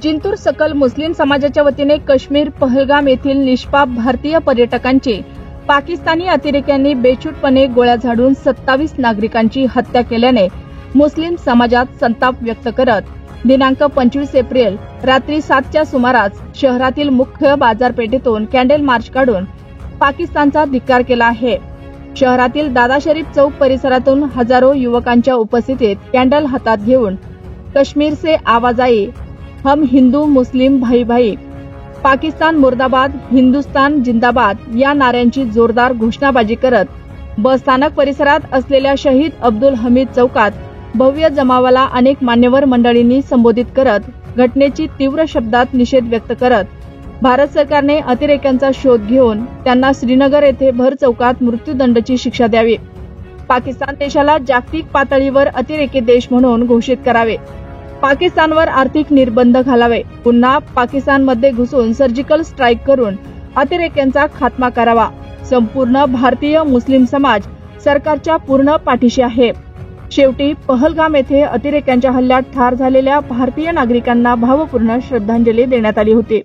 जिंतूर सकल मुस्लिम समाजाच्या वतीने काश्मीर पहलगाम येथील निष्पाप भारतीय पर्यटकांची पाकिस्तानी अतिरेक्यांनी बेछूटपणे गोळ्या झाडून 27 नागरिकांची हत्या केल्याने मुस्लिम समाजात संताप व्यक्त करत दिनांक 25 एप्रिल रात्री 7च्या सुमारास शहरातील मुख्य बाजारपेठेतून कॅन्डल मार्च काढून पाकिस्तानचा धिक्कार केला आहे। शहरातील दादा शरीफ चौक परिसरातून हजारो युवकांच्या उपस्थितीत कॅन्डल हातात घेऊन काश्मीर से आवाज आई, हम हिंदू मुस्लिम भाई भाई, पाकिस्तान मुर्दाबाद, हिंदुस्तान जिंदाबाद या नाऱ्यांची जोरदार घोषणाबाजी करत बस स्थानक परिसरात असलेल्या शहीद अब्दुल हमीद चौकात भव्य जमावाला अनेक मान्यवर मंडळींनी संबोधित करत घटनेची तीव्र शब्दात निषेध व्यक्त करत भारत सरकारने अतिरेक्यांचा शोध घेऊन त्यांना श्रीनगर येथे भर चौकात मृत्यूदंडाची शिक्षा द्यावी, पाकिस्तान देशाला जागतिक पातळीवर अतिरेकी देश म्हणून घोषित करावे, पाकिस्तानवर आर्थिक निर्बंध घालावे, पुन्हा पाकिस्तानमध्ये घुसून सर्जिकल स्ट्राईक करून अतिरेक्यांचा खात्मा करावा। संपूर्ण भारतीय मुस्लिम समाज सरकारच्या पूर्ण पाठीशी आहे। शेवटी पहलगाम येथे अतिरेक्यांच्या हल्ल्यात ठार झालेल्या भारतीय नागरिकांना भावपूर्ण श्रद्धांजली देण्यात आली होती।